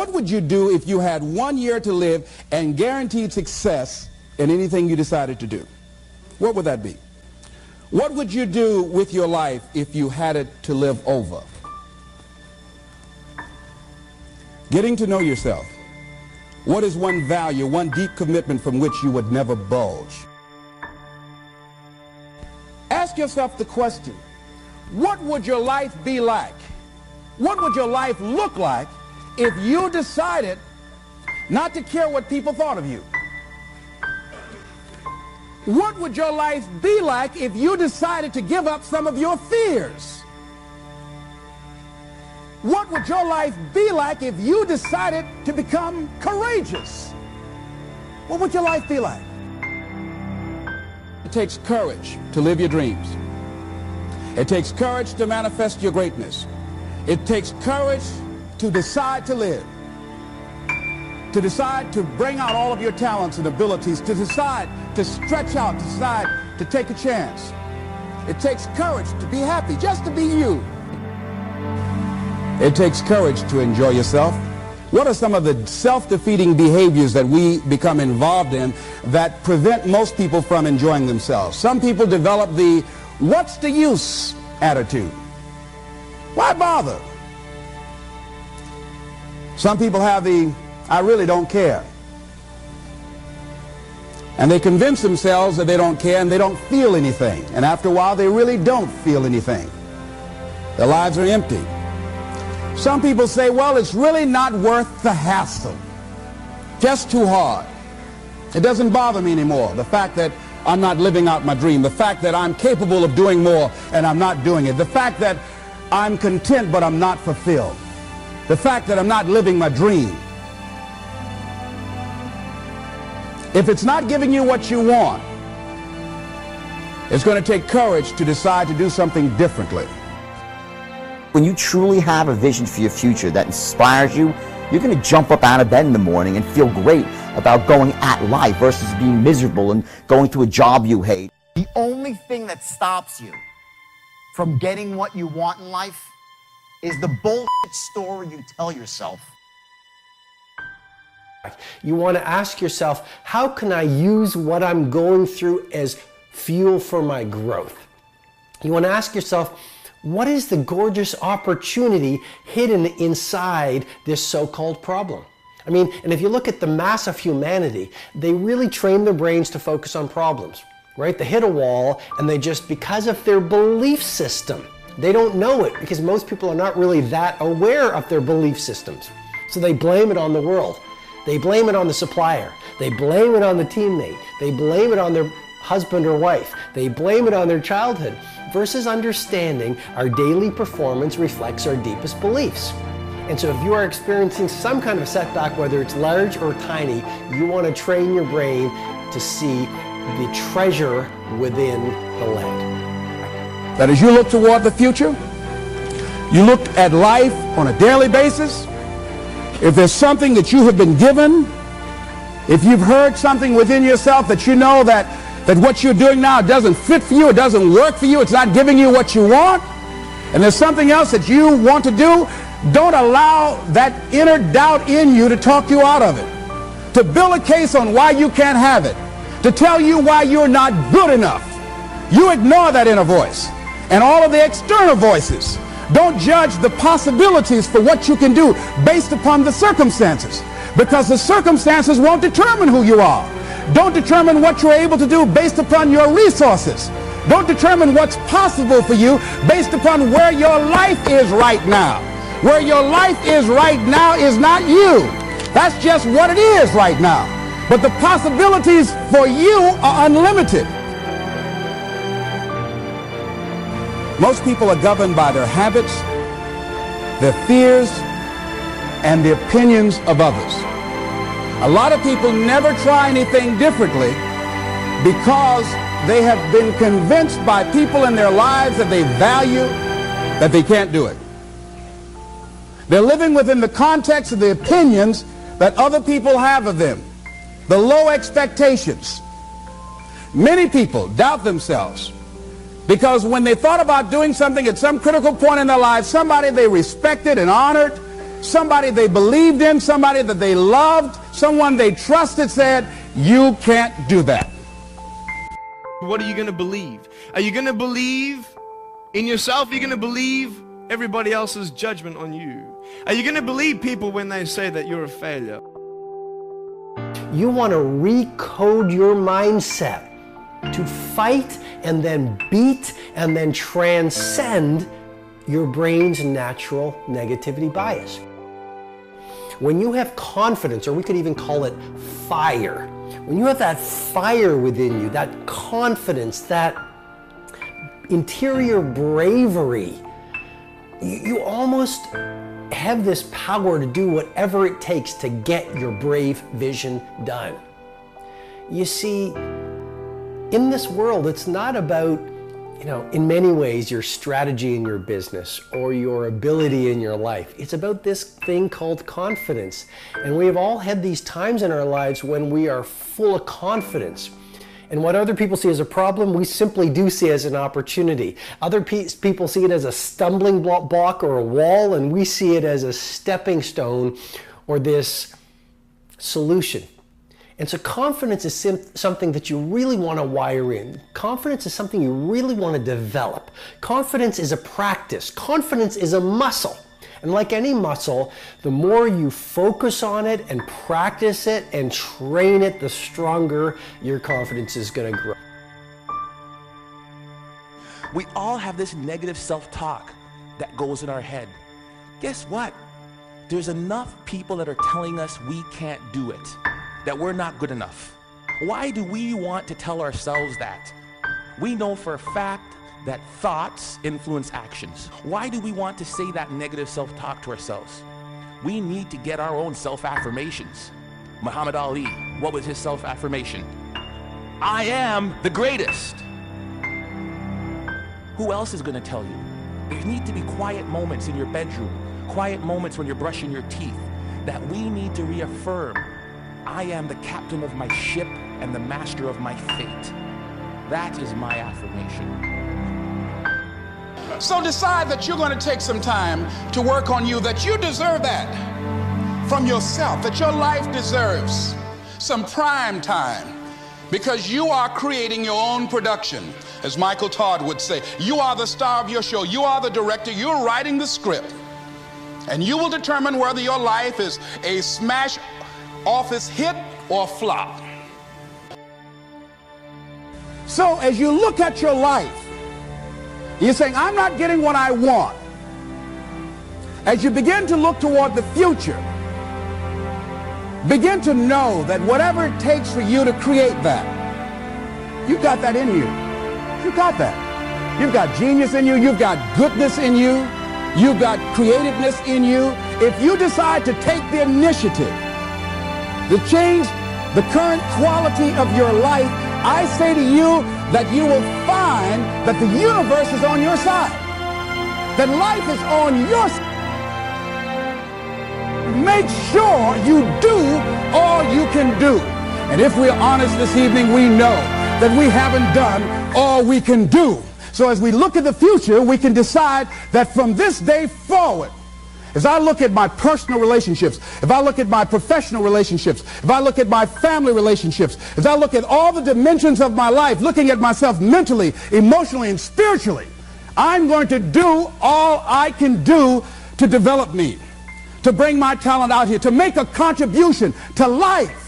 What would you do if you had 1 year to live and guaranteed success in anything you decided to do? What would that be? What would you do with your life if you had it to live over? Getting to know yourself. What is one value, one deep commitment from which you would never budge? Ask yourself the question, what would your life be like? What would your life look like if you decided not to care what people thought of you? What would your life be like if you decided to give up some of your fears? What would your life be like if you decided to become courageous? What would your life be like? It takes courage to live your dreams. It takes courage to manifest your greatness. It takes courage to decide to live, to decide to bring out all of your talents and abilities, to decide to stretch out, to decide to take a chance. It takes courage to be happy, just to be you. It takes courage to enjoy yourself. What are some of the self-defeating behaviors that we become involved in that prevent most people from enjoying themselves? Some people develop the "what's the use" attitude. Why bother? Some people have the "I really don't care." And they convince themselves that they don't care and they don't feel anything. And after a while, they really don't feel anything. Their lives are empty. Some people say, well, it's really not worth the hassle. Just too hard. It doesn't bother me anymore. The fact that I'm not living out my dream. The fact that I'm capable of doing more and I'm not doing it. The fact that I'm content but I'm not fulfilled. The fact that I'm not living my dream. If it's not giving you what you want, it's going to take courage to decide to do something differently. When you truly have a vision for your future that inspires you, you're going to jump up out of bed in the morning and feel great about going at life versus being miserable and going to a job you hate. The only thing that stops you from getting what you want in life is the bullshit story you tell yourself. You want to ask yourself, how can I use what I'm going through as fuel for my growth? You want to ask yourself, what is the gorgeous opportunity hidden inside this so-called problem? I mean, and if you look at the mass of humanity, they really train their brains to focus on problems, right? They hit a wall and they just, because of their belief system, they don't know it because most people are not really that aware of their belief systems. So they blame it on the world. They blame it on the supplier. They blame it on the teammate. They blame it on their husband or wife. They blame it on their childhood versus understanding our daily performance reflects our deepest beliefs. And so if you are experiencing some kind of a setback, whether it's large or tiny, you want to train your brain to see the treasure within the lead. That as you look toward the future, you look at life on a daily basis. If there's something that you have been given, if you've heard something within yourself that you know that what you're doing now doesn't fit for you, it doesn't work for you, it's not giving you what you want, and there's something else that you want to do, don't allow that inner doubt in you to talk you out of it, to build a case on why you can't have it, to tell you why you're not good enough. You ignore that inner voice and all of the external voices. Don't judge the possibilities for what you can do based upon the circumstances, because the circumstances won't determine who you are. Don't determine what you're able to do based upon your resources. Don't determine what's possible for you based upon where your life is right now. Where your life is right now is not you. That's just what it is right now. But the possibilities for you are unlimited. Most people are governed by their habits, their fears, and the opinions of others. A lot of people never try anything differently because they have been convinced by people in their lives that they value that they can't do it. They're living within the context of the opinions that other people have of them, the low expectations. Many people doubt themselves because when they thought about doing something at some critical point in their lives, somebody they respected and honored somebody they believed in, somebody that they loved, someone they trusted said, you can't do that. What are you going to believe? Are you going to believe in yourself? Are you going to believe everybody else's judgment on you? Are you going to believe people when they say that you're a failure? You want to recode your mindset to fight and then beat and then transcend your brain's natural negativity bias. When you have confidence, or we could even call it fire, when you have that fire within you, that confidence, that interior bravery, you almost have this power to do whatever it takes to get your brave vision done. You see, in this world, it's not about, in many ways, your strategy in your business or your ability in your life. It's about this thing called confidence. And we have all had these times in our lives when we are full of confidence. And what other people see as a problem, we simply do see as an opportunity. Other people see it as a stumbling block or a wall, and we see it as a stepping stone or this solution. And so confidence is something that you really want to wire in. Confidence is something you really want to develop. Confidence is a practice. Confidence is a muscle. And like any muscle, the more you focus on it and practice it and train it, the stronger your confidence is going to grow. We all have this negative self-talk that goes in our head. Guess what? There's enough people that are telling us we can't do it, that we're not good enough. Why do we want to tell ourselves that? We know for a fact that thoughts influence actions. Why do we want to say that negative self-talk to ourselves? We need to get our own self-affirmations. Muhammad Ali, what was his self-affirmation? I am the greatest. Who else is going to tell you? There need to be quiet moments in your bedroom, quiet moments when you're brushing your teeth, that we need to reaffirm, I am the captain of my ship and the master of my fate. That is my affirmation. So decide that you're going to take some time to work on you, that you deserve that from yourself, that your life deserves some prime time, because you are creating your own production. As Michael Todd would say, you are the star of your show. You are the director. You're writing the script. And you will determine whether your life is a smash office hit or flop. So as you look at your life, you're saying, I'm not getting what I want. As you begin to look toward the future, begin to know that whatever it takes for you to create that, you got that in you. You got that. You've got genius in you. You've got goodness in you. You've got creativeness in you. If you decide to take the initiative to change the current quality of your life, I say to you that you will find that the universe is on your side, that life is on your side. Make sure you do all you can do. And if we're honest this evening, we know that we haven't done all we can do. So as we look at the future, we can decide that from this day forward, as I look at my personal relationships, if I look at my professional relationships, if I look at my family relationships, as I look at all the dimensions of my life, looking at myself mentally, emotionally, and spiritually, I'm going to do all I can do to develop me, to bring my talent out here, to make a contribution to life.